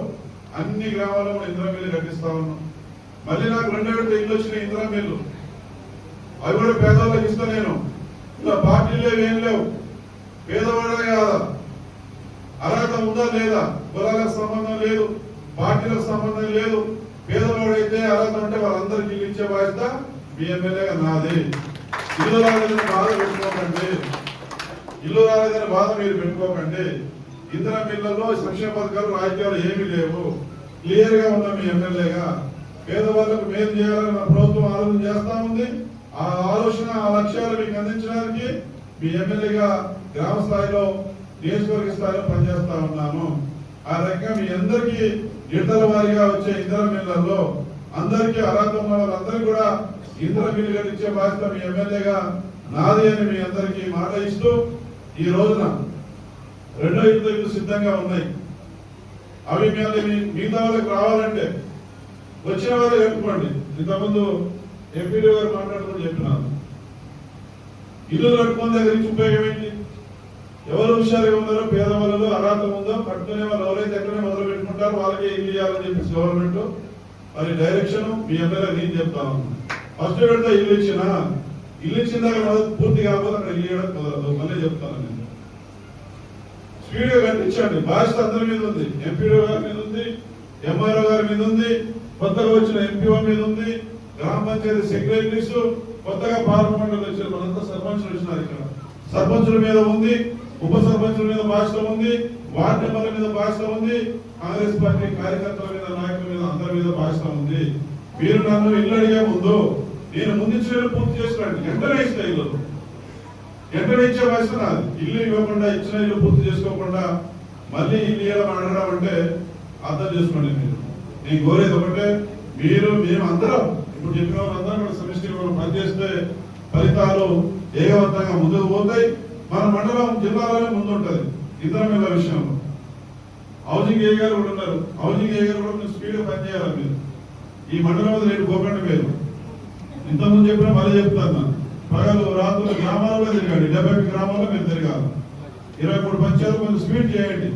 Speaker 1: అన్ని గ్రామాల్లో ఇందిరమ్మ ఇల్లు కట్టిస్తా ఉన్నాం. మళ్ళీ నాకు 2 విడత ఇల్లు వచ్చిన ఇందిరమ్మ ఇల్లు, అవి కూడా పేదవాళ్ళకి ఇస్తా. నేను ఇలా పార్టీలు లేవు, ఏం లేవు, పేదవాడే కాదా, అర్హత ఉందా లేదా, కులాలకు సంబంధం లేదు, పార్టీలకు సంబంధం లేదు. పేదవాడైతే అర్హత ఉంటే వాళ్ళందరికీ ఇల్లు ఇచ్చే బాధ్యత మీ ఎమ్మెల్యేగా నాది. ఇల్లు రాలేదని బాధ పెట్టుకోకండి, ఇల్లు రాలేదని బాధ మీరు పెట్టుకోకండి. ఇందిరమ్మ ఇళ్లలో సంక్షేమ పథకాలు రాజకీయాలు ఏమీ లేవు. క్లియర్ గా ఉన్న మీ ఎమ్మెల్యేగా పేదవాళ్లకు మేలు చేయాలని మన ప్రభుత్వం ఆలోచన చేస్తా ఉంది. ఆ ఆలోచన, ఆ లక్ష్యాలు మీకు అందించడానికి మీ ఎమ్మెల్యేగా గ్రామ స్థాయిలో, నియోజకవర్గ స్థాయిలో పనిచేస్తా ఉన్నాను. ఆ రకంగా మీ అందరికీ విడతల వారీగా వచ్చే ఇందిరమ్మ ఇళ్లలో అందరికీ అర్హత ఉన్న వాళ్ళందరికీ కూడా ఇందిరమ్మ ఇల్లు కట్టించే బాధ్యత మీ ఎమ్మెల్యేగా నాది అని మీ అందరికీ మాట ఇస్తూ, ఈ రోజున 2 ఇల్లు సిద్ధంగా ఉన్నాయి. అవి మిగతా వాళ్ళకి రావాలంటే వచ్చిన వాళ్ళు కట్టుకోండి. ఇంతకుముందు ఎంపీడీ గారు మాట్లాడుతూ చెప్పినారు, ఇల్లు కట్టుకుని దగ్గర నుంచి ఉపయోగం ఏంటి? ఎవరు హుషారుగా ఉన్నారో, పేదవాళ్ళు అర్హత ఉందో కట్టుకునే వాళ్ళు ఎవరైతే ఎక్కడనే మొదలు పెట్టుకుంటారో వాళ్ళకే ఇల్లు ఇవ్వాలని చెప్పేసి గవర్నమెంట్ మరి డైరెక్షన్ మీ ఎమ్మెల్యే నేను చెప్తాను. ఫస్ట్ విడత ఇల్లు ఇచ్చిన దాకా పూర్తి కాకపోతే అక్కడ ఇల్లు ఇవ్వడం కుదరదు. మళ్ళీ చెప్తాను నేను. స్పీడ్ గా కట్టించండి, బాధ్యత అందరి మీద ఉంది. ఎంపీడీ గారి మీద ఉంది, ఎంఆర్ఓ గారి మీద ఉంది, కొత్తగా వచ్చిన ఎంపీఓ మీద ఉంది, గ్రామ పంచాయతీ సెక్రటరీస్, కొత్తగా పార్లమెంట్ వచ్చిన మనంతా సర్పంచులు వచ్చినారు. ఇక్కడ సర్పంచుల మీద ఉంది, ఉప సర్పంచుల మీద బాధ్యత ఉంది, వార్డు మెంబర్ల మీద బాధ్యత ఉంది, కాంగ్రెస్ పార్టీ కార్యకర్తల మీద, నాయకుల మీద, అందరి మీద బాధ్యత ఉంది. మీరు నన్ను ఇల్లు అడిగే ముందు నేను ముందు పూర్తి చేస్తున్నాను. వెంటనే ఇస్తా ఇల్లు, వెంటనే ఇచ్చే బాధ్యత నాది. ఇల్లు ఇవ్వకుండా, ఇచ్చిన ఇల్లు పూర్తి చేసుకోకుండా మళ్ళీ ఇల్లు ఇవ్వాలని అడగడం అంటే అర్థం చేసుకోండి. నేను కోరేది ఒకటే, మేము అందరం ఇప్పుడు చెప్పిన వాళ్ళందరం కూడా సమిష్టిగా మనం పనిచేస్తే ఫలితాలు ఏకవంతంగా ముందుకు పోతాయి. మన మండలం జిల్లాలోనే ముందుంటది ఇందిరమ్మ ఇళ్ల విషయంలో. హౌసింగ్ ఏ గారు కూడా ఉన్నారు, హౌసింగ్ ఏ గారు కూడా మీరు స్పీడ్గా పనిచేయాలి. మీరు ఈ మండలం మీద నేను పోకండి. మీరు ఇంతకుముందు చెప్పినా మళ్ళీ చెప్తాను, పగలు రాత్రులు గ్రామాలలో తిరగండి. 70 గ్రామాల్లో మీరు తిరగాలి. 23 పంచాయతీలు కొంచెం స్పీడ్ చేయండి.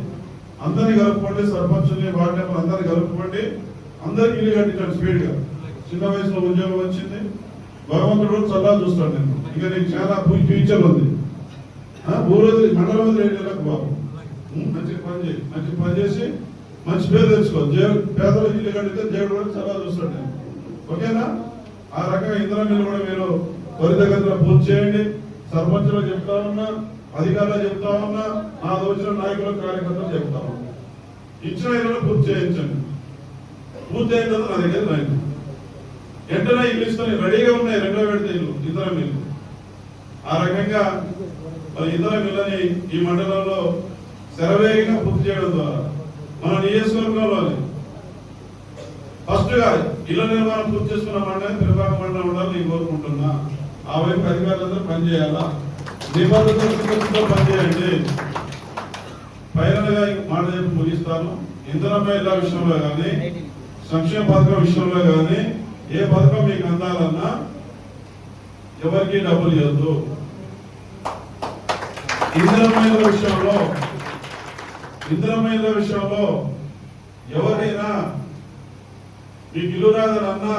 Speaker 1: అందరినీ కలుపుకోండి, సర్పంచుల్ని, వార్డు మెంబర్లు అందరినీ కలుపుకోండి. అందరికి ఇల్లు కట్టించండి స్పీడ్ గా. చిన్న వయసులో ఉద్యోగం వచ్చింది, భగవంతుడు చల్లా చూస్తాడు. నేను ఇంకా నీకు చాలా ఫ్యూచర్ ఉంది. ఊరోజు మండలం 2 నెలలకు బాబు మంచి పని చేసి మంచి పేరు తెచ్చుకో. పేదలకు ఇల్లు కట్టితే దేవుడు కూడా చాలా చూస్తాడు. నేను ఓకేనా? ఆ రకంగా ఇందిరమ్మ ఇల్లు కూడా మీరు త్వరితగతిలో పూర్తి చేయండి. సర్పంచులు చెప్తా ఉన్నా, అధికారులు చెప్తా ఉన్నా, నా వచ్చిన నాయకులు, కార్యకర్తలు చెప్తా ఉన్నా, ఇచ్చిన ఇల్లు పూర్తి చేయించండి. పూర్తి అయిన తర్వాత నా దగ్గర రండి. వెంటనే ఇల్లు ఇస్తాను రెడీగా ఉన్నాయి 2వ విడత ఇల్లు ఇతర మిల్లు. ఆ రకంగా మరి ఇతర మిల్లని ఈ మండలంలో శరవేగంగా పూర్తి చేయడం ద్వారా మన నియోజకవర్గంలోనే ఫస్ట్ గా ఇళ్ల నిర్మాణం పూర్తి చేసుకున్న మండలం పెరుపాక మండలం ఉండాలని నేను కోరుకుంటున్నా. ఆ వైపు అధికారులందరూ పనిచేయాలా, నిబంధనలతో పనిచేయండి. ఫైనల్ గా మాట చెప్పి ముగిస్తాను. ఇంధన మహిళా విషయంలో కానీ సంక్షేమ పథకం విషయంలో కానీ ఏ పథకం మీకు అందాలన్నా ఎవరికి డబ్బులు ఇవ్వద్దు. ఇంధన మహిళల విషయంలో ఎవరైనా మీకు ఇల్లు రాదని అన్నా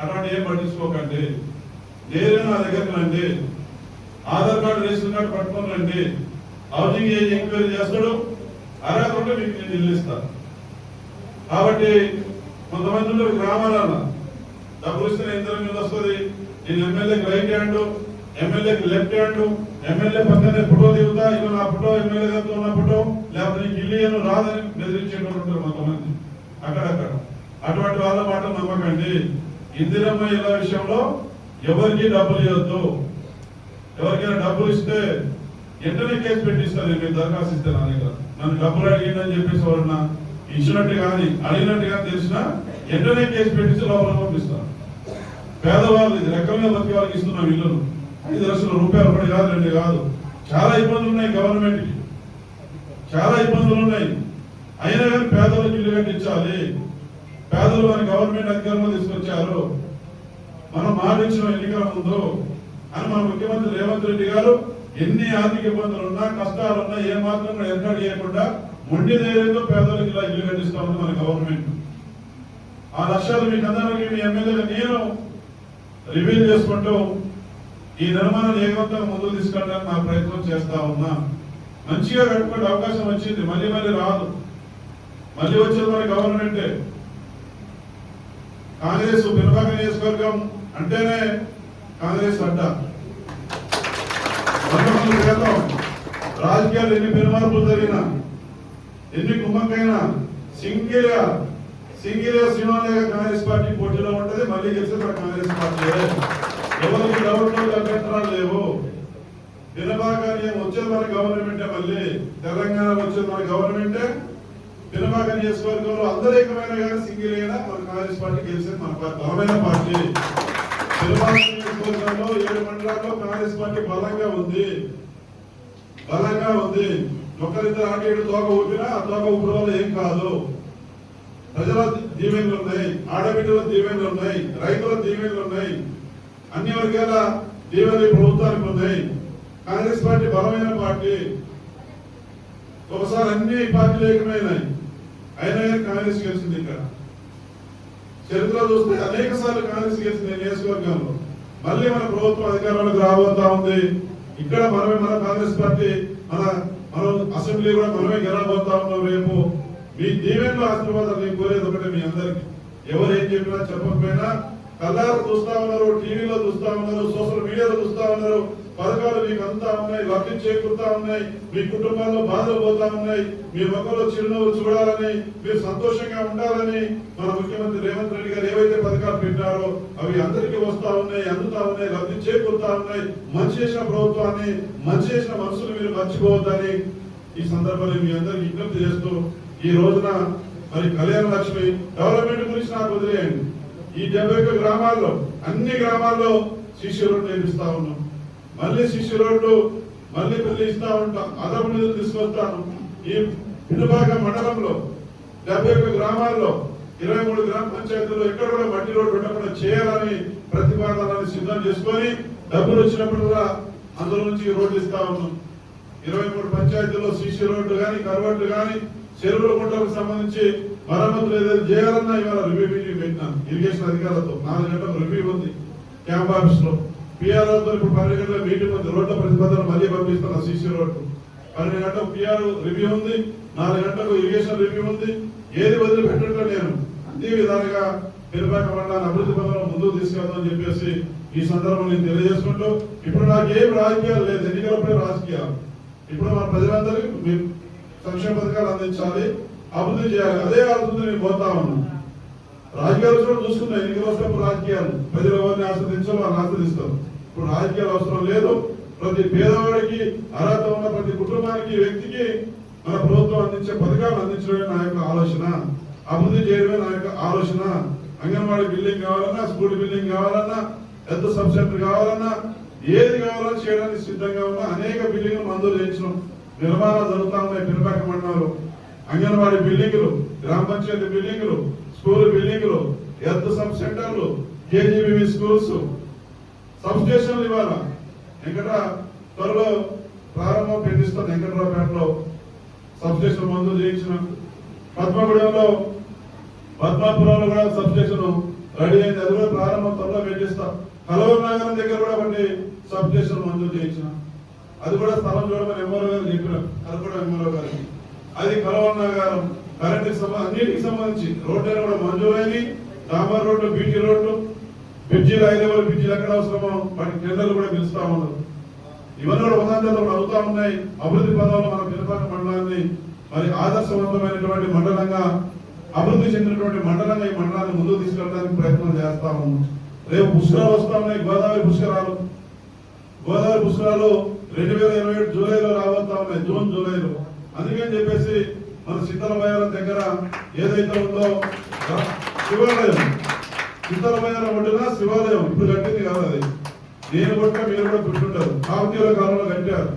Speaker 1: అటువంటి ఏం పట్టించుకోకండి. నేరుగా నా దగ్గరకు రండి, ఆధార్ కార్డు రేషన్ కార్డు పట్టుకొని రండి. హౌసింగ్ ఏజ్ ఎంక్వైరీ చేస్తాడు, అర్హత ఉంటే మీకు నేను ఇల్లు ఇస్తాను. కాబట్టి కొంతమంది గ్రామాలలో డబ్బులు ఇస్తే ఇంధనం మీద వస్తుంది, నేను ఎమ్మెల్యేకి రైట్ హ్యాండ్, ఎమ్మెల్యేకి లెఫ్ట్ హ్యాండ్, ఎమ్మెల్యే పక్కనే ఫోటో దిగుతా, ఇక నా ఫోటో ఎమ్మెల్యే గారితో ఉన్న ఫోటో, లేకపోతే నీకు ఇల్లు రాదని బెదిరించేటోళ్ళు ఉంటారు కొంతమంది అక్కడక్కడ. అటువంటి వాళ్ళ మాట నమ్మకండి. ఇందిరమ్మ ఇళ్ళ విషయంలో ఎవరికి డబ్బులు ఇవ్వద్దు. ఎవరికైనా డబ్బులు ఇస్తే వెంటనే కేసు పెట్టిస్తారు. మీరు దరఖాస్తు ఇస్తే నా దగ్గర నన్ను డబ్బులు అడిగిందని చెప్పేసి ఎవరన్నా ఇచ్చినట్టు కానీ అడిగినట్టు కానీ తెలిసినా వెంటనే కేసు పెట్టించి లోపల పంపిస్తాను. పేదవాళ్ళు ఇది రకంగా బతికి వాళ్ళకి ఇస్తున్నాం ఇల్లును. 5 లక్షల రూపాయలు ఒకటి కాదు, 2 కాదు. చాలా ఇబ్బందులు ఉన్నాయి గవర్నమెంట్కి, చాలా ఇబ్బందులు ఉన్నాయి. అయినా కానీ పేదలకు ఇల్లు కట్టించాలి. పేదలు మన గవర్నమెంట్ అధికారంలో తీసుకొచ్చారు. మనం మాటించిన ఎన్నికల ముందు అని మన ముఖ్యమంత్రి రేవంత్ రెడ్డి గారు ఎన్ని ఆర్థిక ఇబ్బందులు ఉన్నా కష్టాలున్నా ఏ మాత్రం ఎక్కడ చేయకుండా మొండి ధైర్యంతో పేదలకు ఇలా ఇల్లు కట్టిస్తా ఉంది మన గవర్నమెంట్. ఆ లక్ష్యాలు మీకు అందరికీ మీ ఎమ్మెల్యేగా నేను రివీల్ చేసుకుంటూ ఈ నిర్మాణం ఏకవంతంగా ముందుకు తీసుకెళ్ళడానికి నా ప్రయత్నం చేస్తా ఉన్నా. మంచిగా కట్టుకునే అవకాశం వచ్చింది, మళ్ళీ రాదు. మళ్ళీ వచ్చేది మన గవర్నమెంటే. కాంగ్రెస్ పెనుపాక నియోజకవర్గం అంటేనే కాంగ్రెస్ అడ్డ. రాజకీయాలు ఎన్ని పెనుమార్పులు జరిగినా, ఎన్ని కుమ్మకైనా సింగిల్గా శ్రీనివాస కాంగ్రెస్ పార్టీ పోటీలో ఉంటది. మళ్ళీ గెలిచేది కాంగ్రెస్ పార్టీ. ఎవరికి డౌట్లు అభ్యంతరాలు లేవు. పెనుపాక వచ్చేది మన గవర్నమెంటే, మళ్ళీ తెలంగాణ వచ్చేది మన గవర్నమెంటే. పెనుపాక నియోజకవర్గంలో అందరూ ఏకమైన కానీ సింగిల్ అయినా మన కాంగ్రెస్ పార్టీ గెలిచేది మన బలమైన పార్టీ. పెనుపాక నియోజకవర్గంలో 7 మండలాల్లో కాంగ్రెస్ పార్టీ బలంగా ఉంది. ఒక్కరిద్దరు ఆట ఏడు తోక ఊపినా ఆ తోక ఊపిన వల్ల ఏం కాదు. ప్రజల దీవెనలు ఉన్నాయి, ఆడబిడ్డల దీవెనలు ఉన్నాయి, రైతుల దీవెనలు ఉన్నాయి, అన్ని వర్గాల దీవెనలు ప్రభుత్వానికి ఉన్నాయి. కాంగ్రెస్ పార్టీ బలమైన పార్టీ. ఒకసారి అన్ని పార్టీలు ఏకమైనాయి, అయినా కానీ కాంగ్రెస్ గెలిచింది. ఇక్కడ చరిత్ర చూస్తే అనేక సార్లు కాంగ్రెస్ గెలిచింది నియోజకవర్గంలో. మళ్ళీ మన ప్రభుత్వం అధికారంలోకి రాబోతా ఉంది. ఇక్కడ మన కాంగ్రెస్ పార్టీ మనం అసెంబ్లీ కూడా మనమే గెలవబోతా ఉన్నాం రేపు. మీ దీవెనలో ఆశీర్వాదాలు నేను కోరేది ఒకటే, మీ అందరికి ఎవరు ఏం చెప్పినా చెప్పకపోయినా కళ్ళారు చూస్తా ఉన్నారు, టీవీలో చూస్తా ఉన్నారు, సోషల్ మీడియాలో చూస్తా ఉన్నారు. పథకాలు మీకు అంతా ఉన్నాయి, లబ్ధి చేకూరుతా ఉన్నాయి, మీ కుటుంబాల్లో బాధలు పోతా ఉన్నాయి. మీ మొక్కలో చిరునవ్వు చూడాలని, మీరు సంతోషంగా ఉండాలని మన ముఖ్యమంత్రి రేవంత్ రెడ్డి గారు ఏవైతే పథకాలు పెట్టారో అవి అందరికీ వస్తా ఉన్నాయి, అందుతా ఉన్నాయి, లబ్ధి చేకూరుతా ఉన్నాయి. మంచి చేసిన ప్రభుత్వాన్ని, మంచి చేసిన మనసులు మీరు మర్చిపోవద్దని ఈ సందర్భంలో మీ అందరికి విజ్ఞప్తి చేస్తూ, ఈ రోజున మరి కళ్యాణ లక్ష్మి డెవలప్మెంట్ గురించి నాకు వదిలేయండి. ఈ 71 గ్రామాల్లో అన్ని గ్రామాల్లో సీసీ రోడ్లు నిర్మిస్తా ఉన్నాం. మళ్ళీ సీసీ రోడ్లు మళ్ళీ ఇస్తా ఉంటాం. అదపు నిధులు తీసుకొస్తాను. ఈ పెనుపాక మండలంలో 71 గ్రామాల్లో 23 గ్రామ పంచాయతీల్లో ఎక్కడ కూడా మట్టి రోడ్డు ఉండకుండా చేయాలని ప్రతిపాదనని సిద్ధం చేసుకొని డబ్బులు వచ్చినప్పుడు అందులో నుంచి రోడ్లు ఇస్తా ఉన్నాం. 23 పంచాయతీల్లో సీసీ రోడ్లు కానీ, కరవట్లు కానీ, చెరువుల గుంటలకు సంబంధించి మరమ్మతులు ఏదైతే చేయాలన్నా ఇవాళ రివ్యూ మీటింగ్ పెట్టినాం. ఇరిగేషన్ అధికారులతో 4 గంటల రివ్యూ ఉంది క్యాంప్ ఆఫీస్ లో. పిఆర్ఓతో ఇప్పుడు 12 గంటల మీటింగ్ ఉంది. రోడ్ల ప్రతిపాదన మళ్ళీ పంపిస్తున్నా. సీసీ రోడ్డు 12 గంటలకు పిఆర్ రివ్యూ ఉంది, 4 గంటలకు ఇరిగేషన్ రివ్యూ ఉంది. ఏది వదిలిపెట్టడం నేను అన్ని విధాలుగా పెనుపాక మండలాన్ని అభివృద్ధి పథంలో ముందుకు తీసుకెళ్తామని చెప్పేసి ఈ సందర్భంలో నేను తెలియజేసుకుంటూ, ఇప్పుడు నాకేం రాజకీయాలు లేదు, ఎన్నికలప్పుడే రాజకీయాలు. ఇప్పుడు మన ప్రజలందరికీ సంక్షేమ పథకాలు అందించాలి, అభివృద్ధి చేయాలి. అదే ఆలోచన నేను పోతా ఉన్నాను. రాజకీయాలు కూడా చూసుకున్నాం, ఎన్నికలు వస్తున్నప్పుడు రాజకీయాలు ప్రజలు ఎవరిని ఆస్వాదించాలో వాళ్ళని ఆస్వాదిస్తారు. ఇప్పుడు రాజకీయాలు అవసరం లేదు. ప్రతి పేదవాడికి అర్హత ఉన్న ప్రతి కుటుంబానికి వ్యక్తికి మన ప్రభుత్వం అందించే పథకాలు అందించడమే నా యొక్క ఆలోచన, అభివృద్ధి చేయడమే నా యొక్క ఆలోచన. అంగన్వాడీ బిల్డింగ్ కావాలన్నా, స్కూల్ బిల్డింగ్ కావాలన్నా, హెల్త్ సబ్ సెంటర్ కావాలన్నా, ఏది కావాలో చేయడానికి సిద్ధంగా ఉన్నా. అనేక బిల్డింగ్లు మంజూరు చేయించడం, నిర్మాణాలు జరుగుతా ఉన్నాయి. పినపాక మండలంలో అంగన్వాడీ బిల్డింగులు, గ్రామ పంచాయతీ బిల్డింగులు, స్కూల్ బిల్డింగులు, హెల్త్ సబ్ సెంటర్లు, కేజీబీవీ స్కూల్స్, సబ్ స్టేషన్లు ఇవ్వాలా. వెంకట త్వరలో ప్రారంభం పెట్టిస్తాను. వెంకటరావుపేటలో సబ్ స్టేషన్ మంజూరు చేయించిన, పద్మగూడెంలో పద్మాపురంలో కూడా సబ్ స్టేషన్ రెడీ అయింది, అది కూడా ప్రారంభం త్వరలో పెట్టిస్తాం. కలవూరు నగరం దగ్గర కూడా కొన్ని సబ్ స్టేషన్ మంజూరు చేయించిన, అది కూడా స్థలం చూడమని ఎంఆర్ఓ గారు చెప్పిన, అది కూడా ఎంఆర్ఓ గారికి. అది కలవూరు నగరం కరెంటుకి అన్నిటికి సంబంధించి రోడ్లు కూడా మంజూరైన, డాంబర్ రోడ్లు, బీటీ రోడ్లు, బ్రిడ్జీలు, 5 లెవెల్ బ్రిడ్జీలు ఎక్కడ అవసరమో వాటి టెండర్లు కూడా పిలుస్తా ఉన్నారు. ఇవన్నీ కూడా ఉదాహరణలు అవుతా ఉన్నాయి. అభివృద్ధి పదంలో మన పినపాక మండలాన్ని మరి ఆదర్శవంతమైనటువంటి మండలంగా, అభివృద్ధి చెందినటువంటి మండలంగా ఈ మండలాన్ని ముందుకు తీసుకెళ్ళడానికి ప్రయత్నం చేస్తా ఉన్నాం. రేపు పుష్కరాలు వస్తా ఉన్నాయి, గోదావరి పుష్కరాలు. గోదావరి పుష్కరాలు 2027 జూలైలో రాబోతా ఉన్నాయి, జూన్ జూలైలో. అందుకని చెప్పేసి మన సిద్ధలబయ్యాల దగ్గర ఏదైతే ఉందో శివాలయం, సిద్ధలబయ్యాల ఒడ్డున శివాలయం ఇప్పుడు కట్టింది కాదు, అది నేను కూడా మీరు కూడా గుర్తుంటారు. కాకతీయుల కాలంలో కట్టారు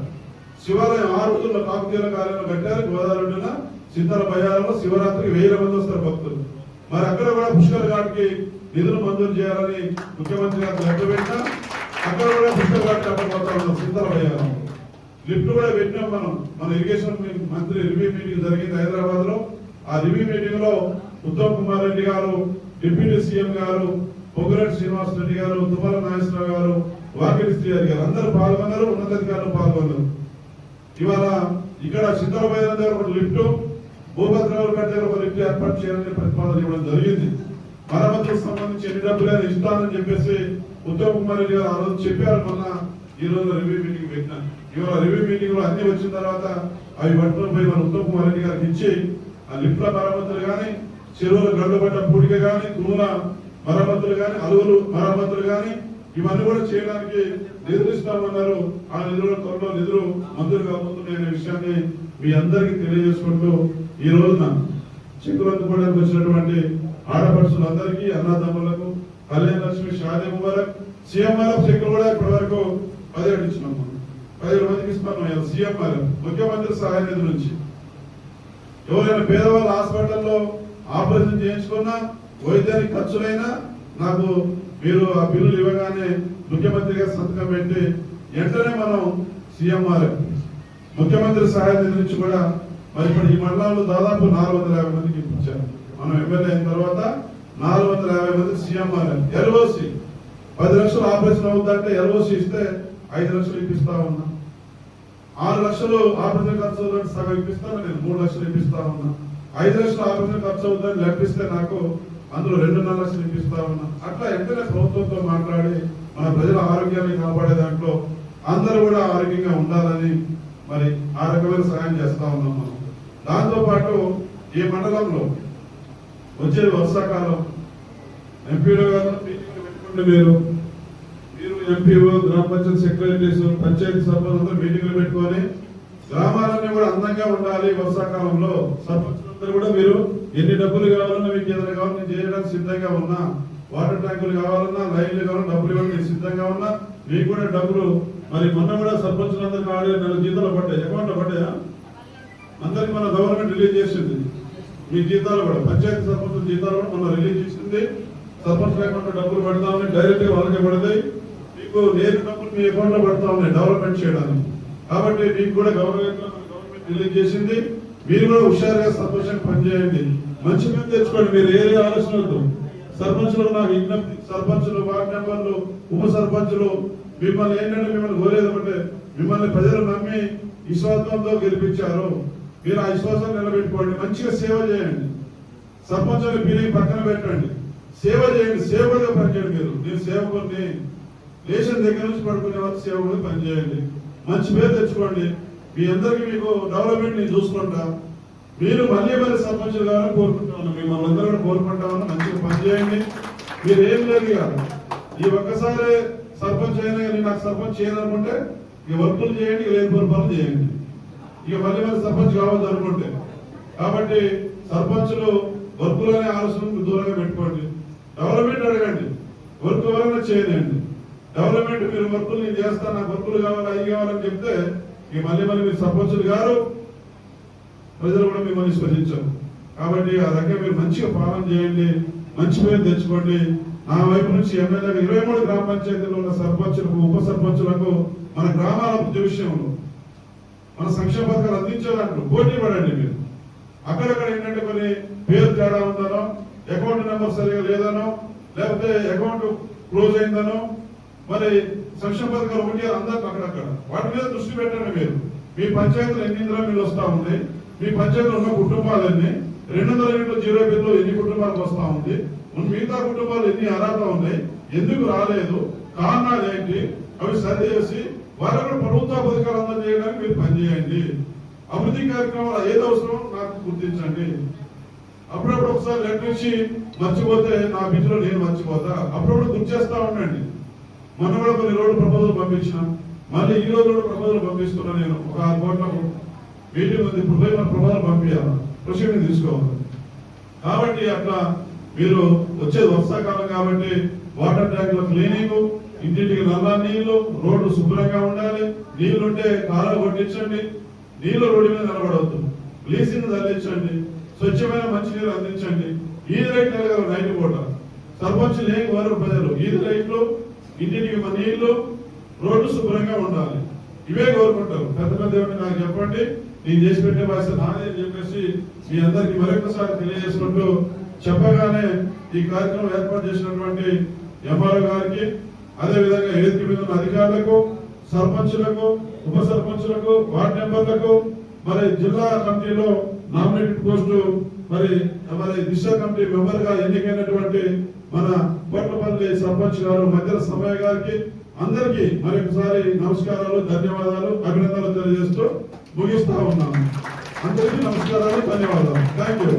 Speaker 1: శివాలయం, ఆ రోజుల్లో కాకతీయుల కాలంలో కట్టారు. గోదావరి ఒడ్డున సిద్ధలబయ్యాలలో శివరాత్రికి 1000 మంది వస్తారు భక్తులు. మరి అక్కడ కూడా పుష్కర ఘాట్కి నిధులు మంజూరు చేయాలని ముఖ్యమంత్రి గారు లెక్క పెట్టినా అక్కడ కూడా పుష్కర ఘాట్ కట్టబోతా ఉన్నాం. సిద్ధలబయ్యాలం లిఫ్ట్ కూడా పెట్టినాం మనం. మన ఇరిగేషన్ మంత్రి రివ్యూ మీటింగ్ జరిగింది హైదరాబాద్ లో. ఆ రివ్యూ మీటింగ్ లో ఉత్తమ్ కుమార్ రెడ్డి గారు, డిప్యూటీ సీఎం గారు, పొంగులేటి శ్రీనివాస్ రెడ్డి గారు, తుమ్మల నాగేశ్వరరావు గారు, వాకిటి శ్రీహరి గారు అందరూ పాల్గొన్నారు, ఉన్నతాధికారులు పాల్గొన్నారు. ఇవాళ ఇక్కడ సిద్ధలబయ్యాల దగ్గర ఒక లిఫ్ట్, భూభద్రావు దగ్గర ఒక లిఫ్ట్ ఏర్పాటు చేయాలని ప్రతిపాదన ఇవ్వడం జరిగింది. మరమ్మతులకు సంబంధించి ఎన్ని డబ్బులైనా ఇస్తానని చెప్పేసి ఉత్తమ్ కుమార్ రెడ్డి గారు ఆ రోజు చెప్పారు. మొన్న ఈ రోజు రివ్యూ మీటింగ్ పెట్టినా. ఇవాళ రివ్యూ మీటింగ్ లో అన్ని వచ్చిన తర్వాత అవి పట్టుకుని పోయి మన ఉత్తమ్ కుమార్ రెడ్డి గారికి ఇచ్చి ఆ లిఫ్ట్ల మరమ్మతులు కానీ, చెరువుల గడ్డపడ్డ పూడిక కానీ, తూముల మరమ్మతులు కానీ, అలుగులు మరమ్మతులు కానీ ఇవన్నీ కూడా చేయడానికి నిధులు ఇస్తామన్నారు. ఆ నిధుల త్వరలో నిధులు మంజూరు కాబోతున్నాయనే విషయాన్ని మీ అందరికీ తెలియజేసుకుంటూ ఈ రోజున చెక్కులు అందుకోవడానికి వచ్చినటువంటి ఆడపడుచులందరికీ, అన్నదమ్ములకు కళ్యాణ లక్ష్మి, షాదీ ముబారక్, సీఎంఆర్ఎఫ్ చెక్కులు కూడా ఇప్పటి వరకు 17 ఇచ్చినాం. 17 మందికి ఇస్తున్నాం సీఎంఆర్ఎఫ్, ముఖ్యమంత్రి సహాయ నిధి నుంచి. ఎవరైనా పేదవాళ్ళ హాస్పిటల్లో ఆపరేషన్ చేయించుకున్నా, వైద్యానికి ఖర్చులైనా నాకు మీరు ఆ బిల్లులు ఇవ్వగానే ముఖ్యమంత్రి గారు సంతకం పెట్టి వెంటనే మనం సీఎంఆర్ఎఫ్, ముఖ్యమంత్రి సహాయ నిధి నుంచి కూడా మరి ఇప్పుడు ఈ మండలంలో దాదాపు 450 మందికి ఇప్పించారు. మనం ఎమ్మెల్యే అయిన తర్వాత 450 మంది సీఎంఆర్ఎఫ్. ఎల్ఓసి 10 లక్షలు ఆపరేషన్ అవుతుందంటే ఎల్ఓసి ఇస్తే 5 లక్షలు ఇప్పిస్తా ఉన్నా. 6 లక్షలు ఆపరేషన్ ఖర్చు అవుతుందంటే సగం ఇప్పిస్తాను, నేను 3 లక్షలు ఇప్పిస్తా ఉన్నా. 5 లక్షలు ఆపరేషన్ ఖర్చు అవుతుందని లెక్కిస్తే నాకు అందులో 2.5 లక్షలు ఇప్పిస్తా ఉన్నా. అట్లా వెంటనే ప్రభుత్వంతో మాట్లాడి మన ప్రజల ఆరోగ్యాన్ని కాపాడే దాంట్లో అందరూ కూడా ఆరోగ్యంగా ఉండాలని మరి ఆ రకమైన సహాయం చేస్తా ఉన్నాం మనం. దాంతో పాటు ఈ మండలంలో వచ్చేది వర్షాకాలం. ఎంపీలో గారు మీటింగ్లు పెట్టుకుంటే మీరు ఎంపీఓ, గ్రామ పంచాయతీ సెక్రటరీస్, పంచాయతీ సర్పంచ్ అందరూ మీటింగ్లు పెట్టుకొని గ్రామాలన్నీ కూడా అందంగా ఉండాలి. వర్షాకాలంలో సర్పంచులందరూ కూడా మీరు ఎన్ని డబ్బులు కావాలన్నా, మీకు ఏదైనా కావాలని నేను చేయడానికి సిద్ధంగా ఉన్నా. వాటర్ ట్యాంకులు కావాలన్నా, లైన్లు కావాలన్నా, డబ్బులు ఇవ్వడానికి సిద్ధంగా ఉన్నా. మీకు కూడా డబ్బులు మరి మొన్న కూడా సర్పంచులందరికీ 6 జీతాలు పడ్డాయి, అకౌంట్లో పడ్డాయా? అందరికి మన గవర్నమెంట్ రిలీజ్ చేసింది. మీ జీతాలు కూడా, పంచాయతీ సర్పంచుల జీతాలు కూడా మొన్న రిలీజ్ చేసింది. సర్పంచ్ అకౌంట్లో డబ్బులు పడతా ఉన్నాయి, డైరెక్ట్ గా వాళ్ళకే పడతాయి. మీకు నేరు డబ్బులు మీ అకౌంట్ లో పడతా ఉన్నాయి డెవలప్మెంట్ చేయడానికి. కాబట్టి మీకు కూడా గవర్నమెంట్ రిలీజ్ చేసింది. మీరు కూడా హుషారుగా సంతోషంగా పనిచేయండి, మంచి పని తెచ్చుకోండి. మీరు ఏరే ఆలోచన వద్దు. సర్పంచులు నాకు విజ్ఞప్తి, సర్పంచులు, వార్డు మెంబర్లు, ఉప సర్పంచులు మిమ్మల్ని ఏంటంటే మిమ్మల్ని కోరేదంటే మిమ్మల్ని ప్రజలు నమ్మి విశ్వాసంతో గెలిపించారు. మీరు ఆ విశ్వాసాన్ని నిలబెట్టుకోండి, మంచిగా సేవ చేయండి. సర్పంచులు బిల్లింగ్ పక్కన పెట్టండి, సేవ చేయండి, సేవగా పనిచేయండి. మీరు నేను సేవకుని లేచిన దగ్గర నుంచి పడుకునే వాళ్ళు సేవకుని పనిచేయండి, మంచి పేరు తెచ్చుకోండి. మీ అందరికీ మీకు డెవలప్మెంట్ నేను చూసుకుంటా. మీరు మళ్ళీ సర్పంచులు కావాలని కోరుకుంటా ఉన్నాం. మిమ్మల్ని అందరూ కూడా కోరుకుంటా ఉన్నాం. మంచిగా పనిచేయండి. మీరు ఏం లేదు కాదు, ఈ ఒక్కసారి సర్పంచ్ అయినా కానీ నాకు సర్పంచ్ చేయాలనుకుంటే ఇక వర్కులు చేయండి, ఇక లేదు పనులు చేయండి. ఇక మళ్ళీ సర్పంచ్ కావద్దు అనుకుంటే. కాబట్టి సర్పంచులు వర్కులు అనే ఆలోచన దూరంగా పెట్టుకోండి. డెవలప్మెంట్ అడగండి, వర్క్ ఎవరైనా చేయనండి. డెవలప్మెంట్ మీరు వర్కులు నేను చేస్తాను, నాకు వర్కులు కావాలి, అవి కావాలని చెప్తే ఇక మళ్ళీ మీరు సర్పంచులు గారు ప్రజలు కూడా మిమ్మల్ని స్పందించారు. కాబట్టి ఆ రకంగా మీరు మంచిగా పాలన చేయండి, మంచి పేరు తెచ్చుకోండి. నా వైపు నుంచి ఎమ్మెల్యేగా 23 గ్రామ పంచాయతీలో ఉన్న సర్పంచులకు, ఉప సర్పంచులకు మన గ్రామాల అభివృద్ధి విషయంలో మన సంక్షేమ పథకాలు అందించాలంటారు. పోటీ పడండి మీరు. అక్కడక్కడ ఏంటంటే కొన్ని పేరు తేడా ఉందనో, అకౌంట్ నెంబర్ సరిగా లేదనో, లేకపోతే అకౌంట్ క్లోజ్ అయిందనో, మరి సంక్షేమ పథకాలు ఒకటి అందరికి అక్కడక్కడ వాటి మీద దృష్టి పెట్టండి. మీరు మీ పంచాయతీలు ఎన్ని ఇంద్రాలు వస్తా ఉంది, మీ పంచాయతీలో ఉన్న కుటుంబాలు ఎన్ని, 200 యూనిట్ల జీరో బిల్లు ఎన్ని కుటుంబాలకు వస్తా ఉంది, మిగతా కుటుంబాలు ఎన్ని అర్హత ఉన్నాయి, ఎందుకు రాలేదు, కారణాలు ఏంటి, అవి సరిచేసి వాళ్ళకు ప్రభుత్వ పథకాలు అందజేయడానికి మీరు పనిచేయండి. అభివృద్ధి కార్యక్రమాలు ఏది అవసరం నాకు గుర్తించండి. అప్పుడప్పుడు ఒకసారి లెటర్ ఇచ్చి మర్చిపోతే నా బిడ్డలో నేను మర్చిపోతా. అప్పుడప్పుడు గుర్తు చేస్తా ఉండండి. మొన్న కూడా కొన్ని రోడ్డు ప్రపోజల్ పంపించిన, మళ్ళీ ఈ రోజు కూడా ప్రపోజల్ పంపిస్తున్నా. నేను ఒక 6 కోట్ల మీటింగ్ ఉంది, ఇప్పుడు పోయి మన ప్రపోజల్ పంపించాలి, ప్రొసీడింగ్ తీసుకోవాలి. కాబట్టి అట్లా మీరు వచ్చేది వర్షాకాలం కాబట్టి వాటర్ ట్యాంకుల క్లీనింగ్, ఇంటింటికి నల్ల నీళ్లు, రోడ్డు శుభ్రంగా ఉండాలి. నీళ్లుంటే కాలువ కొట్టించండి, నీళ్లు రోడ్డు మీద నిలబడవద్దు, బ్లీచింగ్ తరలించండి, స్వచ్ఛమైన మంచినీరు అందించండి. ఈది లైట్లు కదా నైట్ పూట సర్పంచులు ఏం కోరరు ప్రజలు, ఈది లైట్లు, ఇంటింటికి మన నీళ్లు, రోడ్డు శుభ్రంగా ఉండాలి, ఇవే కోరుకుంటారు. పెద్ద పెద్ద నాకు చెప్పండి, నేను చేసి పెట్టే బాధ్యత నాదే అని చెప్పేసి మీ అందరికి మరొకసారి తెలియజేసుకుంటూ, చెప్పగానే ఈ కార్యక్రమం ఏర్పాటు చేసినటువంటి ఎంఆర్ఓ గారికి, అదేవిధంగా వేదిక మీద ఉన్న అధికారులకు, సర్పంచులకు, ఉప సర్పంచులకు, వార్డు మెంబర్లకు, మరి జిల్లా కమిటీలో నామినేటెడ్ పోస్టు మరి దిశ కమిటీ మెంబర్ గా ఎన్నికైనటువంటి మన కోట్లపల్లి సర్పంచ్ గారు మధ్య సమయ గారికి అందరికీ మరొకసారి నమస్కారాలు, ధన్యవాదాలు, అభినందనలు తెలియజేస్తూ ముగిస్తా ఉన్నాను. అందరికీ నమస్కారాలు, ధన్యవాదాలు. Thank you.